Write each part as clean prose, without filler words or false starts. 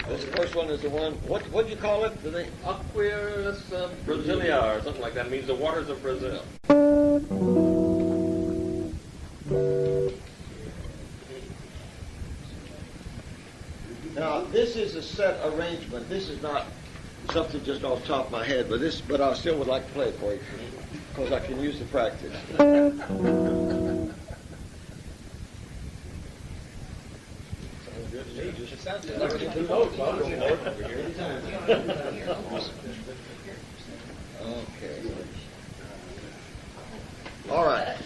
This first one is the one, what'd you call it? Aquarius Brasilia or something like that. It means the waters of Brazil. Now, this is a set arrangement. This is not something just off the top of my head, but I still would like to play it for you because I can use the practice. It sounds like two notes. Okay. All right.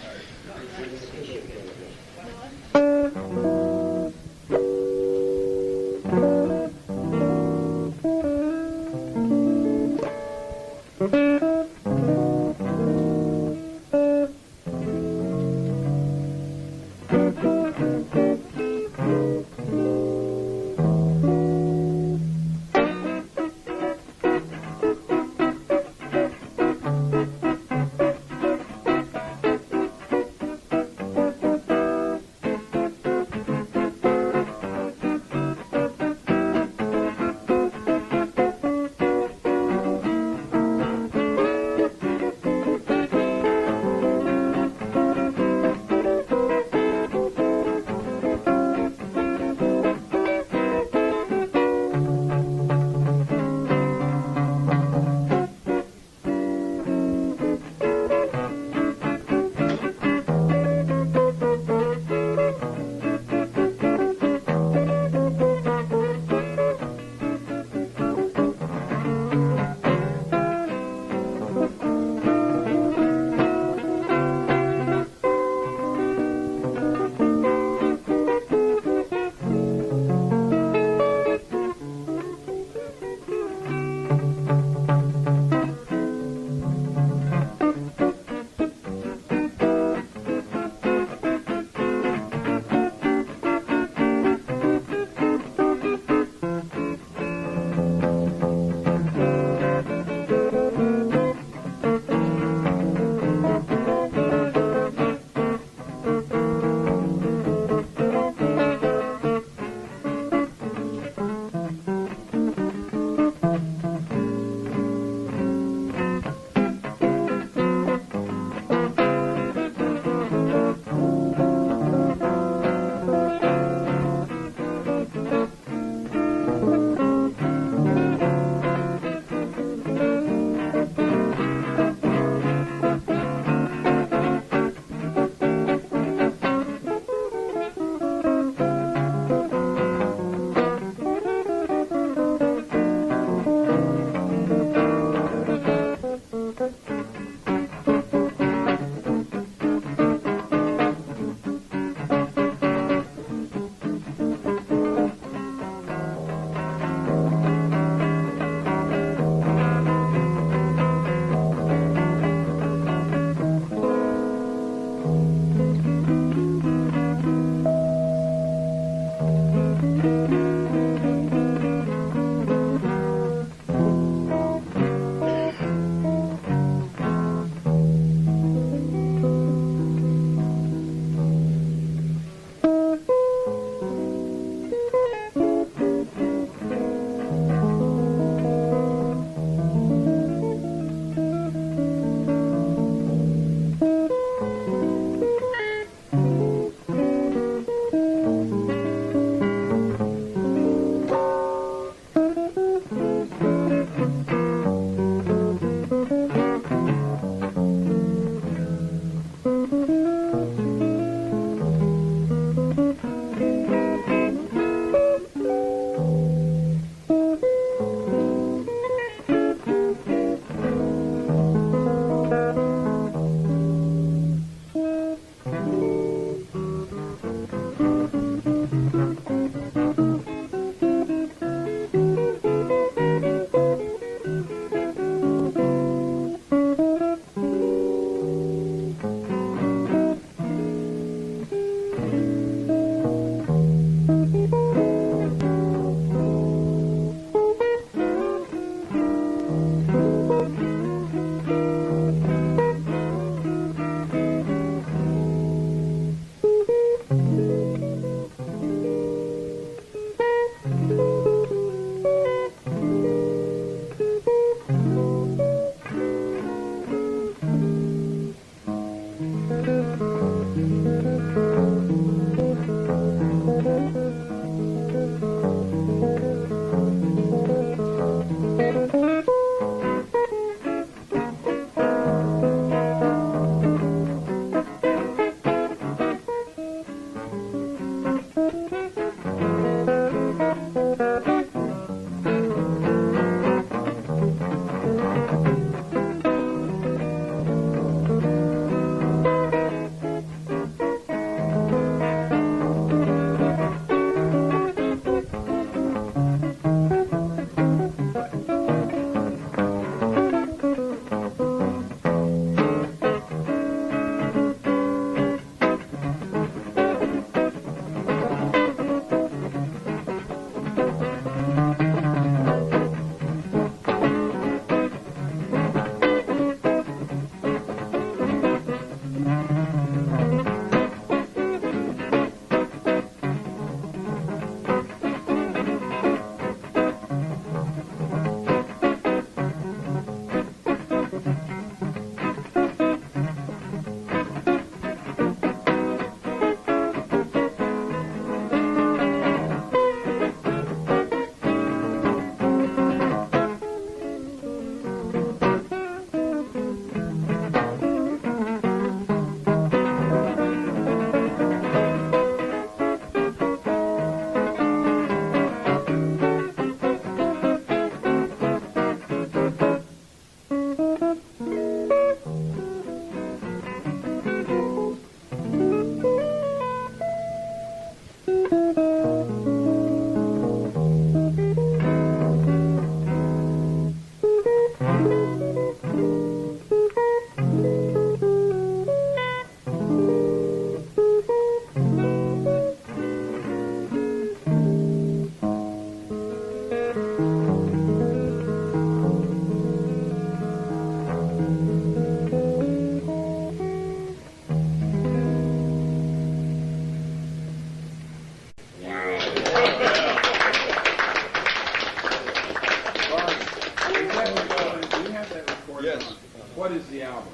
What is the album?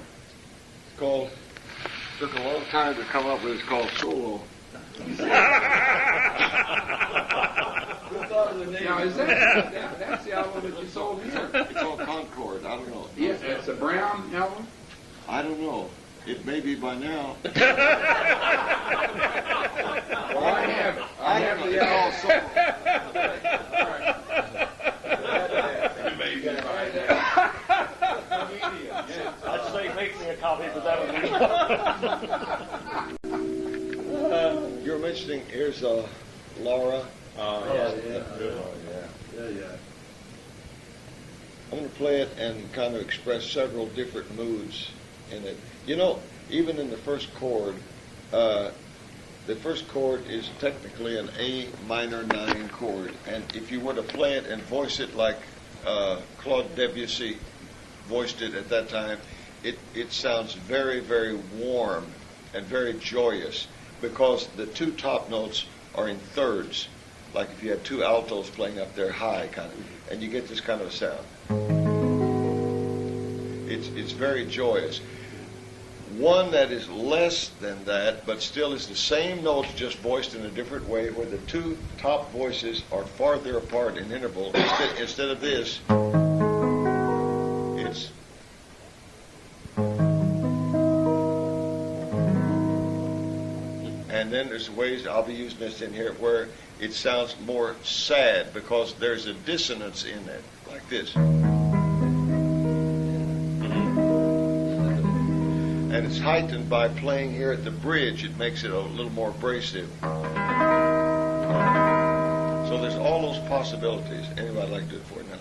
It's called, took a long time to come up with, it's called Solo. Now, is that's the album that you sold here? It's called Concord, I don't know. Yes, it's a Brown album? I don't know. It may be by now. Well, I have it. I have the album. I'd say make me a copy, but that would be. You're mentioning, here's Laura. Yeah. I'm going to play it and kind of express several different moods in it. You know, even in the first chord is technically an A minor 9 chord. And if you were to play it and voice it like Claude Debussy voiced it at that time, it sounds very, very warm and very joyous because the two top notes are in thirds. Like if you had two altos playing up there high, kind of, and you get this kind of a sound. It's very joyous. One that is less than that, but still is the same notes, just voiced in a different way, where the two top voices are farther apart in interval. Instead of this, it's. And then there's ways, I'll be using this in here, where it sounds more sad because there's a dissonance in it, like this. And it's heightened by playing here at the bridge. It makes it a little more abrasive. So there's all those possibilities. Anybody like to do it for it now?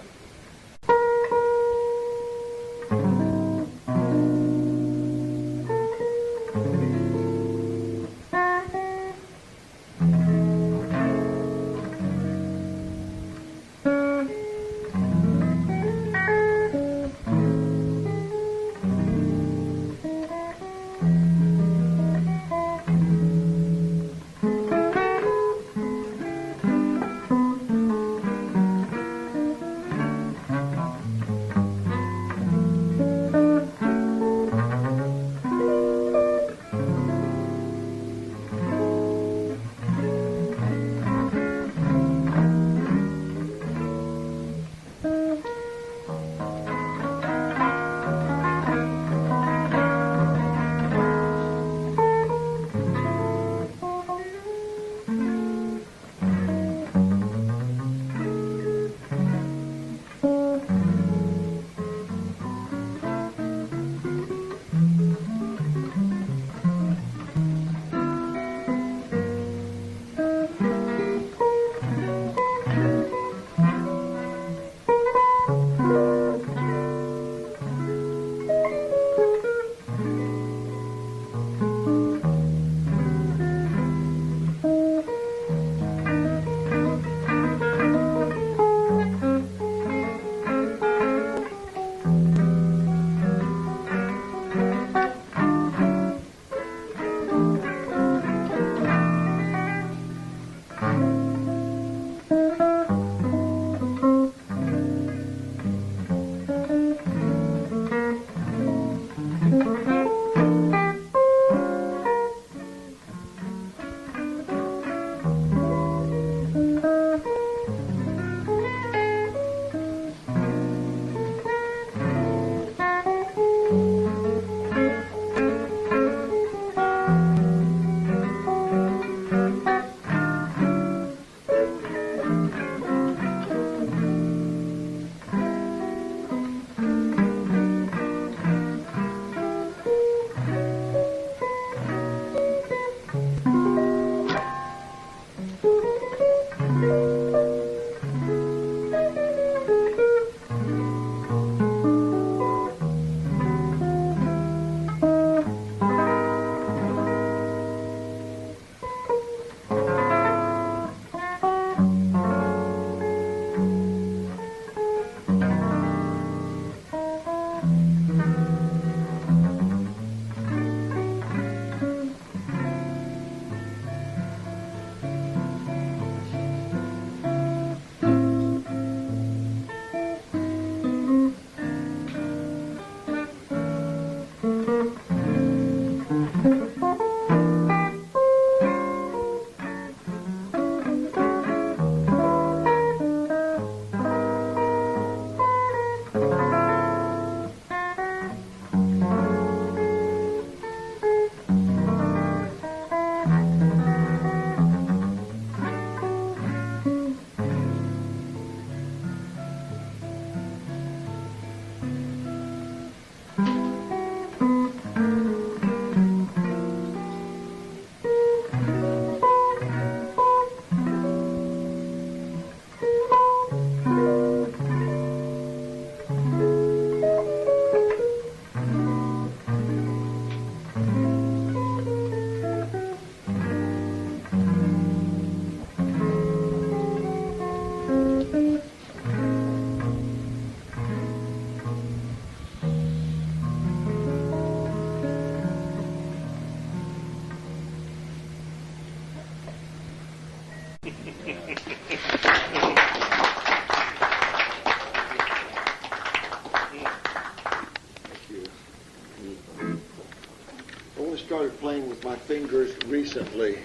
my fingers recently.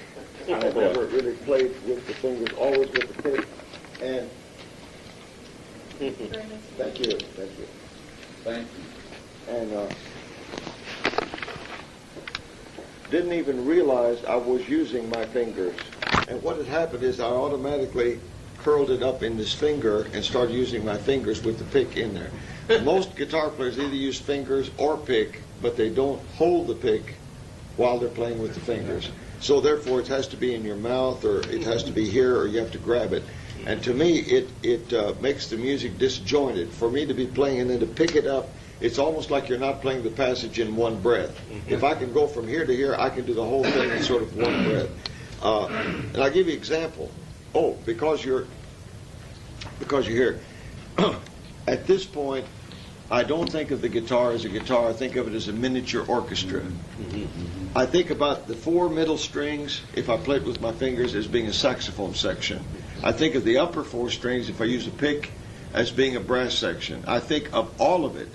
I've never really played with the fingers, always with the pick. And thank you. Thank you. And didn't even realize I was using my fingers. And what had happened is I automatically curled it up in this finger and started using my fingers with the pick in there. Most guitar players either use fingers or pick, but they don't hold the pick while they're playing with the fingers. So therefore it has to be in your mouth, or it has to be here, or you have to grab it. And to me, it makes the music disjointed. For me to be playing and then to pick it up, it's almost like you're not playing the passage in one breath. If I can go from here to here, I can do the whole thing in sort of one breath. And I'll give you an example. Oh, because you're here. At this point, I don't think of the guitar as a guitar. I think of it as a miniature orchestra. I think about the four middle strings, if I play it with my fingers, as being a saxophone section. I think of the upper four strings, if I use a pick, as being a brass section. I think of all of it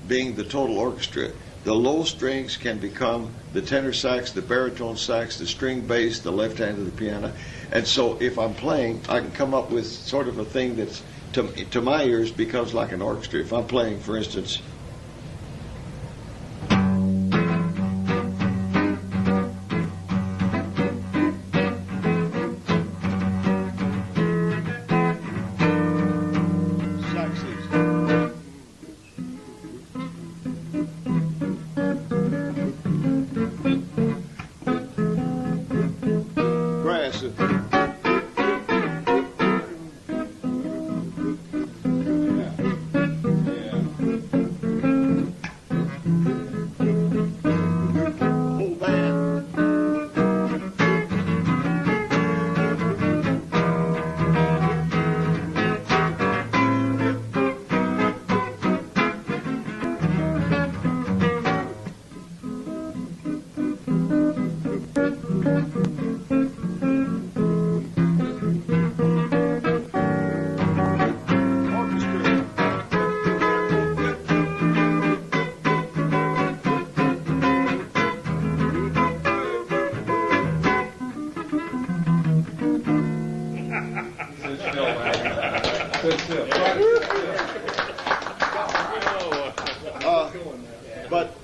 being the total orchestra. The low strings can become the tenor sax, the baritone sax, the string bass, the left hand of the piano. And so if I'm playing, I can come up with sort of a thing that's, to my ears, becomes like an orchestra. If I'm playing, for instance,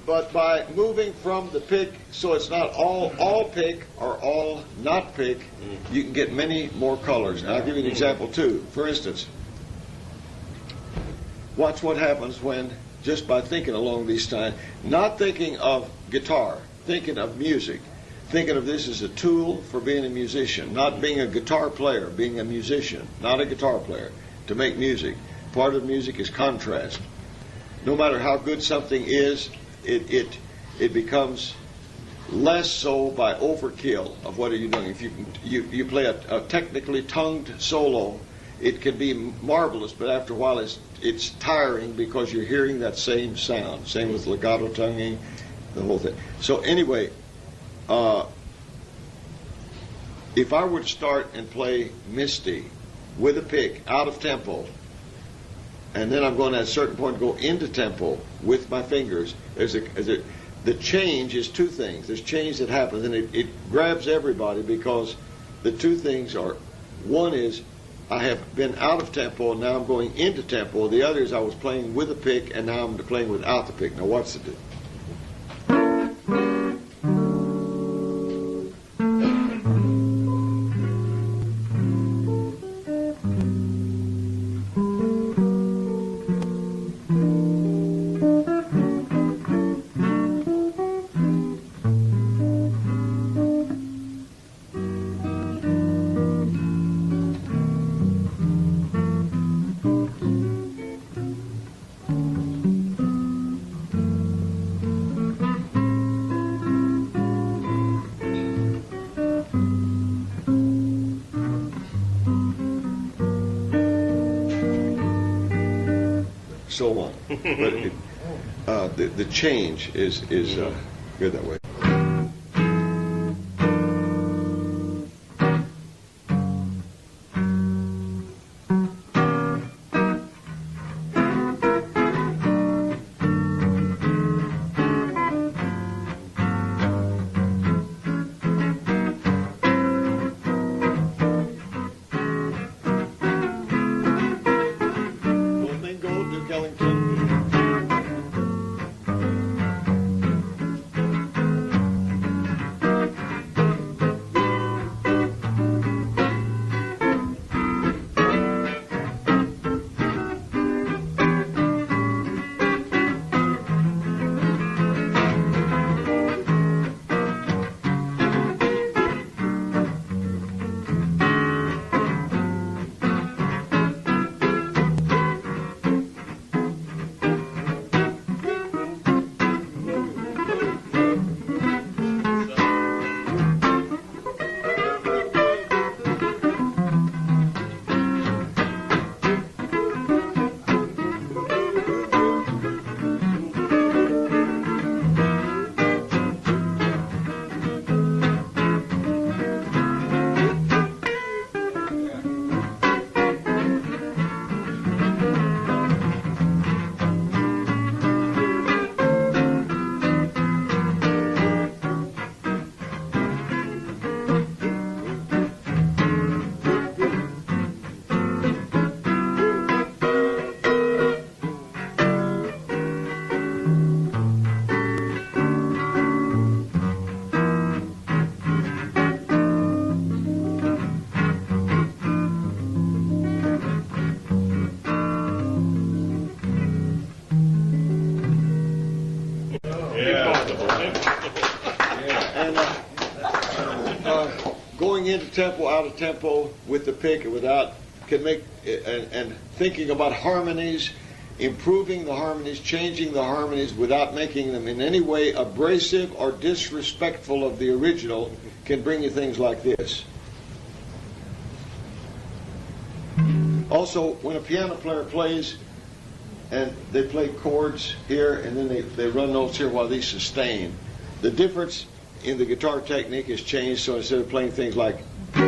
but by moving from the pick, so it's not all pick or all not pick, you can get many more colors. And I'll give you an example too. For instance, watch what happens when, just by thinking along these lines, not thinking of guitar, thinking of music, thinking of this as a tool for being a musician, not being a guitar player, being a musician, not a guitar player, to make music. Part of music is contrast. No matter how good something is, it becomes less so by overkill of what are you doing. If you play a technically tongued solo, it can be marvelous, but after a while it's tiring because you're hearing that same sound. Same with legato tonguing, the whole thing. So anyway, if I were to start and play Misty with a pick out of tempo, and then I'm going to at a certain point go into tempo with my fingers, the change is two things. There's change that happens, and it grabs everybody, because the two things are, one is I have been out of tempo and now I'm going into tempo. The other is I was playing with a pick and now I'm playing without the pick. Now what's the difference? So on. But the change is good that way. going to. Going into tempo, out of tempo with the pick and without can make and thinking about harmonies, improving the harmonies, changing the harmonies without making them in any way abrasive or disrespectful of the original can bring you things like this. Also, when a piano player plays and they play chords here and then they run notes here while these sustain, the difference in the guitar technique has changed, so instead of playing things like you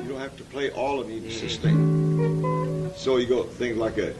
don't have to play all of them to sustain. So you go things like that.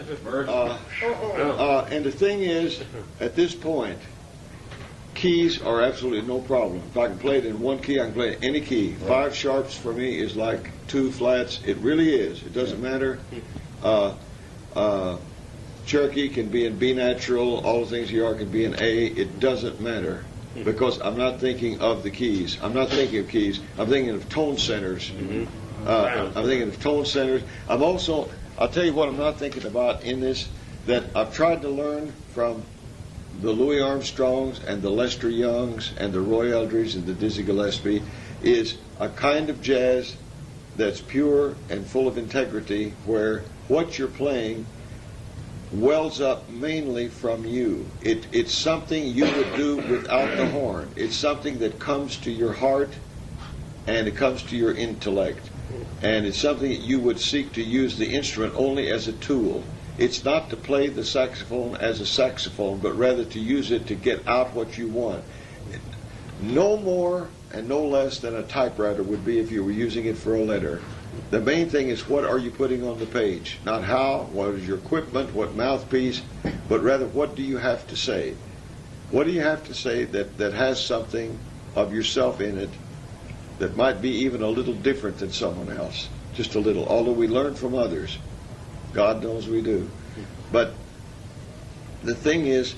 And the thing is, at this point, keys are absolutely no problem. If I can play it in one key, I can play it in any key. 5 sharps for me is like 2 flats. It really is. It doesn't matter. Cherokee can be in B natural. All the things you are can be in A. It doesn't matter because I'm not thinking of the keys. I'm not thinking of keys. I'm thinking of tone centers. I'm thinking of tone centers. I'm also, I'll tell you what I'm not thinking about in this, that I've tried to learn from the Louis Armstrongs and the Lester Youngs and the Roy Eldridge and the Dizzy Gillespie, is a kind of jazz that's pure and full of integrity, where what you're playing wells up mainly from you. It's something you would do without the horn. It's something that comes to your heart and it comes to your intellect. And it's something that you would seek to use the instrument only as a tool. It's not to play the saxophone as a saxophone, but rather to use it to get out what you want. No more and no less than a typewriter would be if you were using it for a letter. The main thing is, what are you putting on the page? Not how, what is your equipment, what mouthpiece, but rather what do you have to say? What do you have to say that has something of yourself in it that might be even a little different than someone else? Just a little, although we learn from others. God knows we do. But the thing is,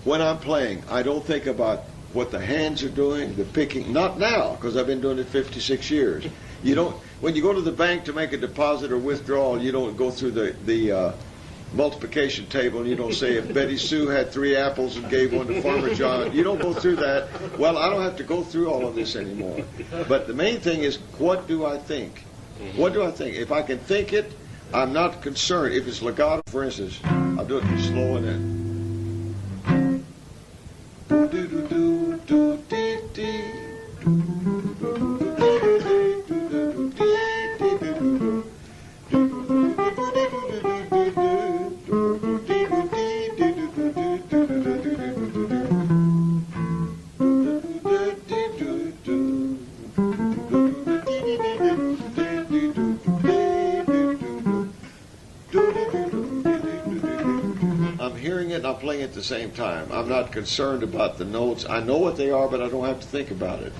when I'm playing, I don't think about what the hands are doing, the picking. Not now, because I've been doing it 56 years. You don't. When you go to the bank to make a deposit or withdrawal, you don't go through the multiplication table and you don't say, if Betty Sue had 3 apples and gave one to Farmer John. You don't go through that. Well, I don't have to go through all of this anymore. But the main thing is, what do I think? What do I think? If I can think it, I'm not concerned. If it's legato, for instance, I'll do it slow and then. I'm hearing it and I'm playing it at the same time. I'm not concerned about the notes. I know what they are, but I don't have to think about it.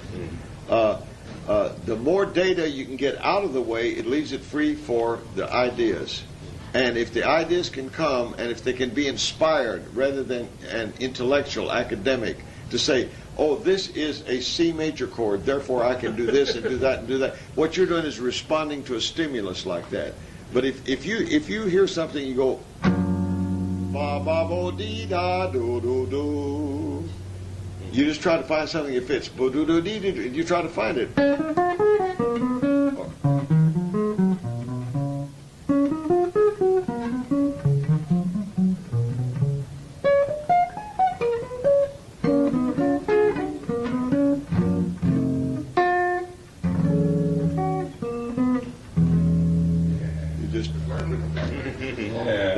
The more data you can get out of the way, it leaves it free for the ideas. And if the ideas can come, and if they can be inspired rather than an intellectual, academic, to say, oh, this is a C major chord, therefore I can do this and do that and do that. What you're doing is responding to a stimulus like that. But if you hear something, you go, ba ba bo dee da do do do. You just try to find something that fits. Bo do do dee dee doo. You try to find it.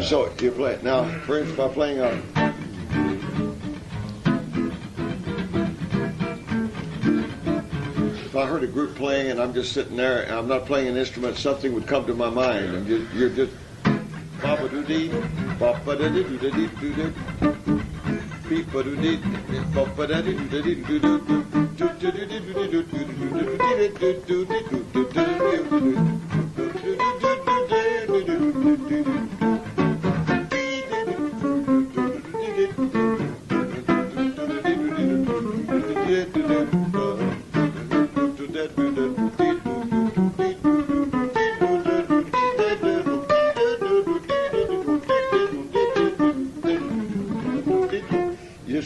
So you play now. For instance, by playing if I heard a group playing and I'm just sitting there and I'm not playing an instrument, something would come to my mind, and you're just ba ba doo dee, ba ba da dee doo dee doo doo, beep ba doo dee, ba ba da dee doo dee doo doo, doo doo doo doo doo doo doo doo doo doo doo.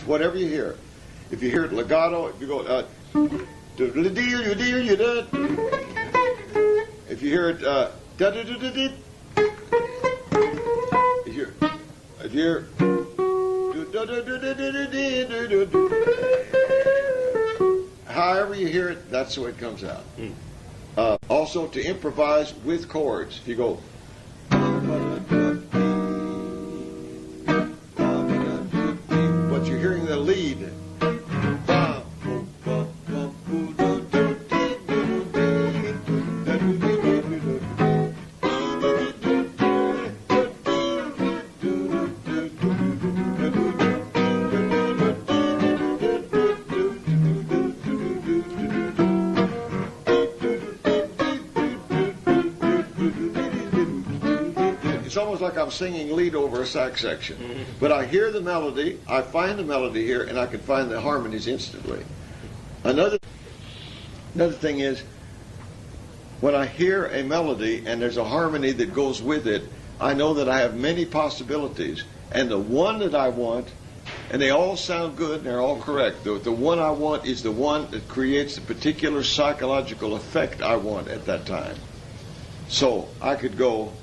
Whatever you hear. If you hear it legato, if you go if you hear it if you hear however you hear it, that's the way it comes out. Also, to improvise with chords. If you go you're hearing the lead. It's almost like I'm singing lead over a sax section. But I hear the melody, I find the melody here, and I can find the harmonies instantly. Another thing is, when I hear a melody and there's a harmony that goes with it, I know that I have many possibilities. And the one that I want, and they all sound good and they're all correct, the one I want is the one that creates the particular psychological effect I want at that time. So I could go,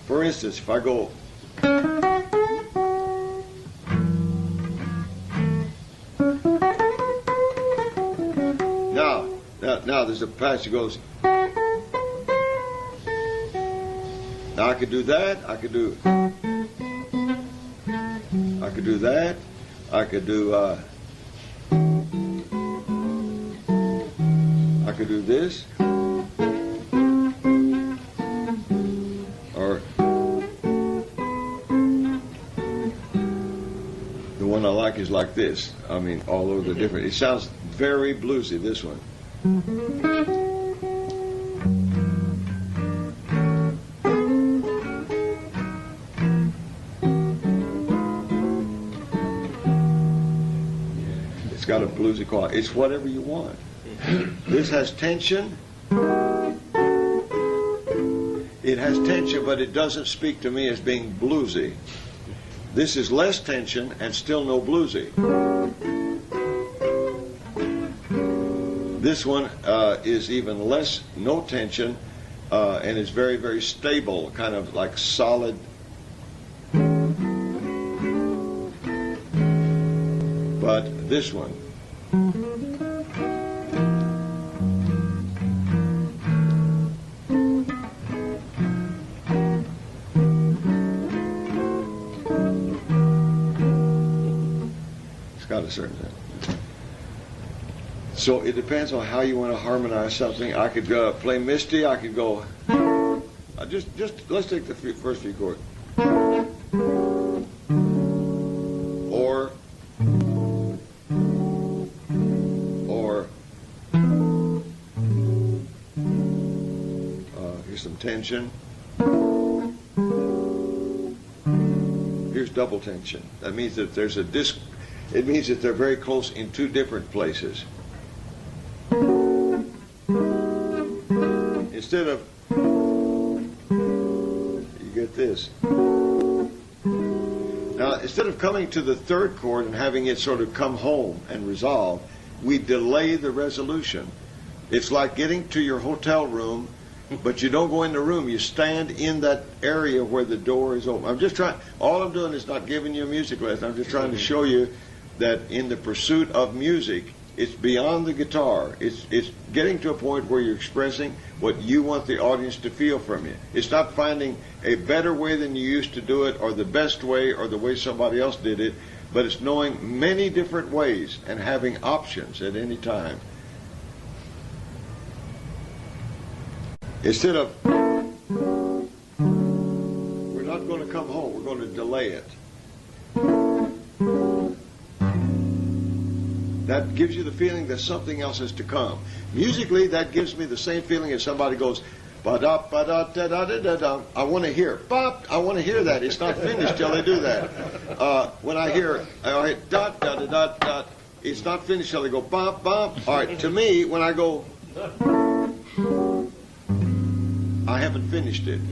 for instance, if I go, now there's a patch that goes, now I could do that, I could do that, I could do this, or the one I like is like this. I mean, all over the different, it sounds very bluesy, this one. It's got a bluesy quality. It's whatever you want. This has tension. It has tension, but it doesn't speak to me as being bluesy. This is less tension and still no bluesy. This one is even less, no tension, and is very, very stable, kind of like solid. But this one, it's got a certain thing. So it depends on how you want to harmonize something. I could play Misty. I could go. Just let's take the first few chords. Or here's some tension. Here's double tension. That means that there's a disc. It means that they're very close in two different places. Instead of, you get this. Now, instead of coming to the third chord and having it sort of come home and resolve, we delay the resolution. It's like getting to your hotel room, but you don't go in the room. You stand in that area where the door is open. I'm just trying, all I'm doing is not giving you a music lesson. I'm just trying to show you that in the pursuit of music, it's beyond the guitar. It's getting to a point where you're expressing what you want the audience to feel from you. It's not finding a better way than you used to do it, or the best way, or the way somebody else did it, but it's knowing many different ways and having options at any time. Instead of, we're not going to come home, we're going to delay it. That gives you the feeling that something else is to come. Musically, that gives me the same feeling as somebody goes, ba-da-ba-da-da-da-da-da-da. I want to hear, bop, I want to hear that. It's not finished till they do that. When I hear, all right, dot-da-da-da-da, it's not finished till they go, bop, bop. All right, to me, when I go, I haven't finished it.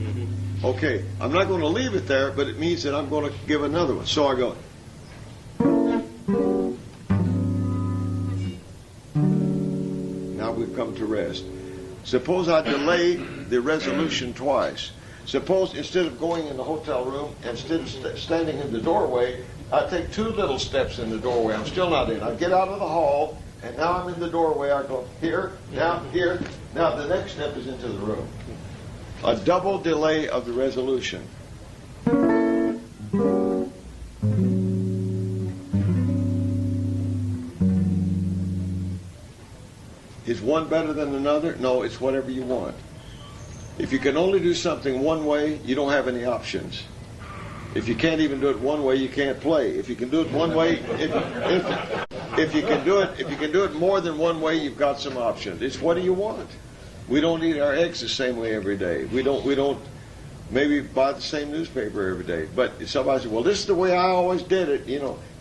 Okay, I'm not going to leave it there, but it means that I'm going to give another one. So I go, we've come to rest. Suppose I delay the resolution twice. Suppose instead of going in the hotel room, instead of standing in the doorway, I take two little steps in the doorway. I'm still not in. I get out of the hall, and now I'm in the doorway. I go here, now here. Now the next step is into the room. A double delay of the resolution. Is one better than another? No, it's whatever you want. If you can only do something one way, you don't have any options. If you can't even do it one way, you can't play. If you can do it one way, if you can do it more than one way, you've got some options. It's what do you want? We don't eat our eggs the same way every day. We don't maybe buy the same newspaper every day. But if somebody says, well, this is the way I always did it,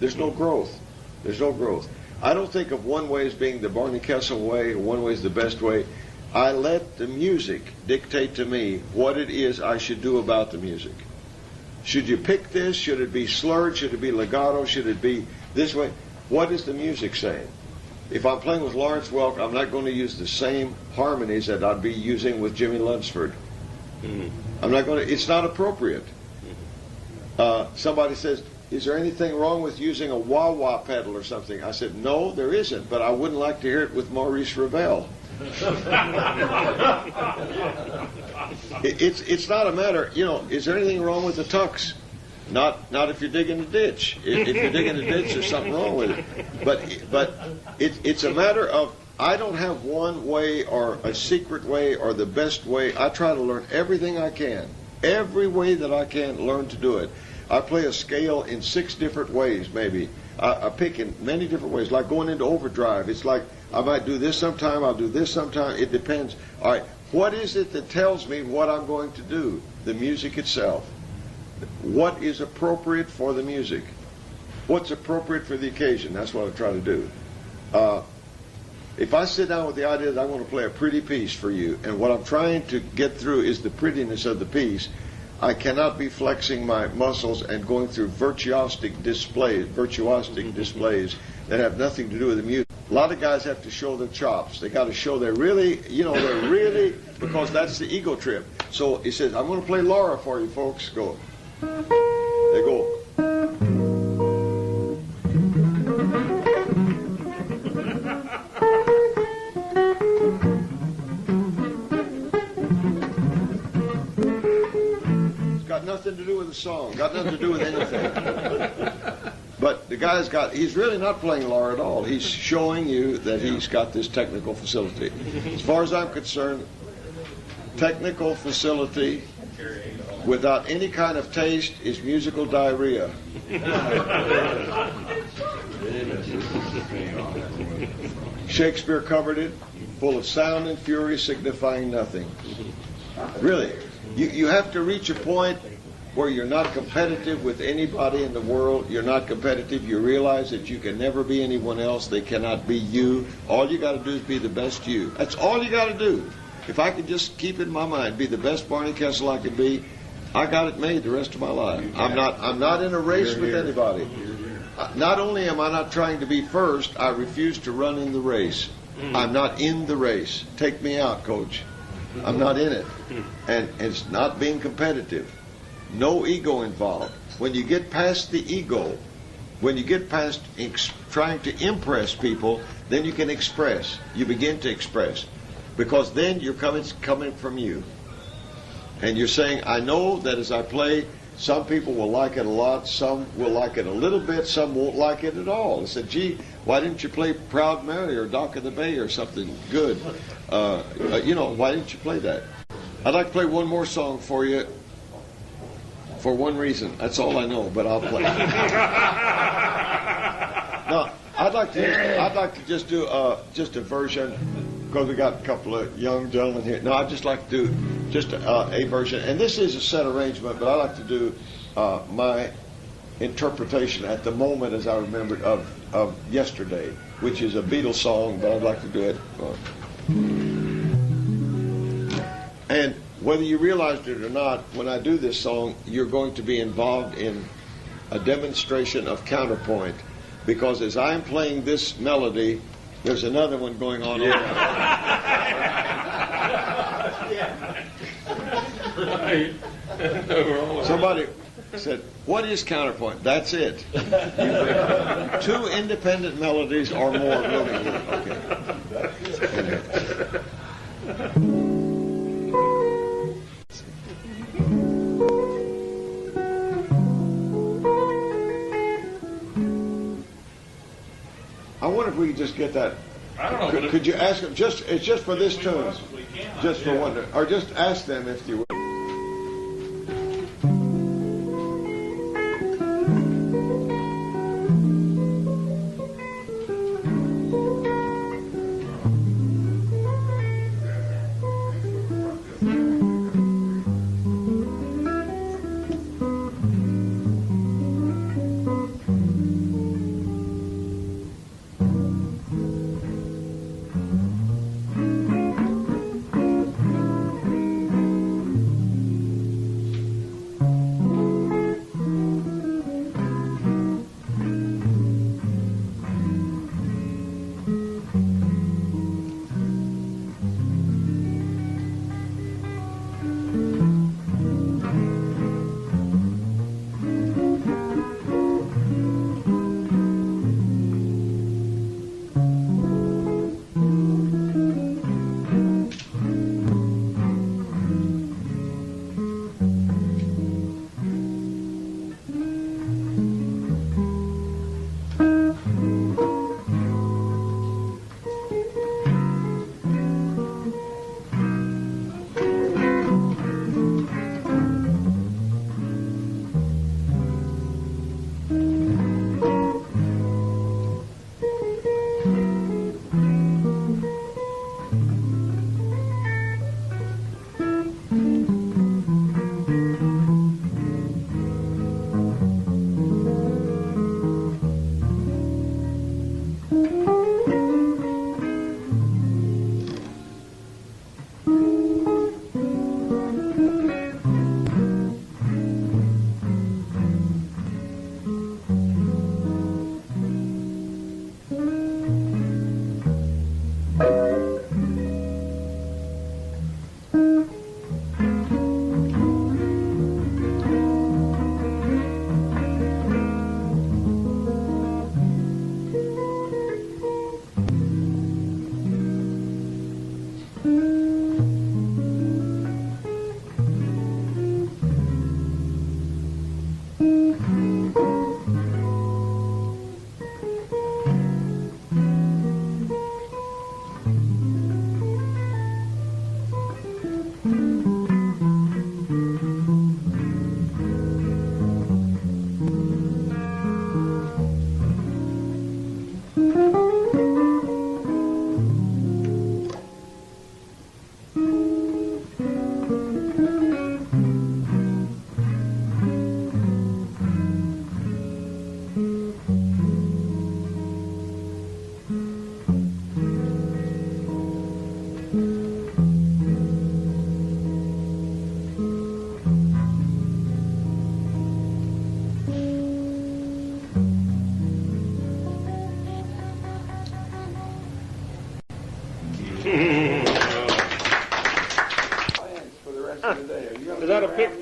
there's no growth. There's no growth. I don't think of one way as being the Barney Kessel way, or one way is the best way. I let the music dictate to me what it is I should do about the music. Should you pick this? Should it be slurred? Should it be legato? Should it be this way? What is the music saying? If I'm playing with Lawrence Welk, I'm not going to use the same harmonies that I'd be using with Jimmy Lunsford. I'm not going to. It's not appropriate. Somebody says, "Is there anything wrong with using a wah-wah pedal or something?" I said, "No, there isn't. But I wouldn't like to hear it with Maurice Ravel." It's not a matter. Is there anything wrong with the tux? Not if you're digging a ditch. If you're digging a ditch, there's something wrong with it. But it's a matter of, I don't have one way or a secret way or the best way. I try to learn everything I can. Every way that I can, learn to do it. I play a scale in 6 different ways, maybe. I pick in many different ways, like going into overdrive. It's like I might do this sometime, I'll do this sometime. It depends. All right, what is it that tells me what I'm going to do? The music itself. What is appropriate for the music? What's appropriate for the occasion? That's what I try to do. If I sit down with the idea that I want to play a pretty piece for you, and what I'm trying to get through is the prettiness of the piece, I cannot be flexing my muscles and going through virtuosic displays that have nothing to do with the music. A lot of guys have to show their chops. They got to show they're really, because that's the ego trip. So he says, "I'm going to play Laura for you, folks." Go. They go. It's got nothing to do with the song. Got nothing to do with anything. But the guy's he's really not playing Laura at all. He's showing you that he's got this technical facility. As far as I'm concerned, technical facility without any kind of taste is musical diarrhea. Shakespeare covered it, full of sound and fury, signifying nothing. Really, you have to reach a point where you're not competitive with anybody in the world. You're not competitive. You realize that you can never be anyone else. They cannot be you. All you got to do is be the best you. That's all you got to do. If I could just keep it in my mind, be the best Barney Kessel I could be, I got it made the rest of my life. I'm not in a race with anybody. Not only am I not trying to be first, I refuse to run in the race. I'm not in the race. Take me out, coach. I'm not in it. And it's not being competitive. No ego involved. When you get past the ego, when you get past trying to impress people, then you can express. You begin to express. Because then you're coming from you. And you're saying, I know that as I play, some people will like it a lot, some will like it a little bit, some won't like it at all. I said, gee, why didn't you play Proud Mary or Dock of the Bay or something good? Why didn't you play that? I'd like to play one more song for you for one reason. That's all I know, but I'll play. No, I'd like to just do just a version, because we got a couple of young gentlemen here. No, I'd just like to do just a version, and this is a set arrangement, but I like to do my interpretation at the moment as I remembered of Yesterday, which is a Beatles song, but I'd like to do it. And whether you realized it or not, when I do this song, you're going to be involved in a demonstration of counterpoint, because as I'm playing this melody, there's another one going on. Somebody said, "What is counterpoint?" That's it. Two independent melodies or more. Okay. I wonder if we could just get that. I don't know. Could you ask them? It's just for this tune. Just for one. Or just ask them if you would.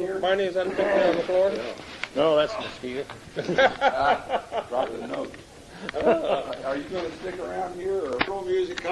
here? Barney, is that a picture on the floor? No, that's Muskogee. Drop the note. Are you going to stick around here or? Music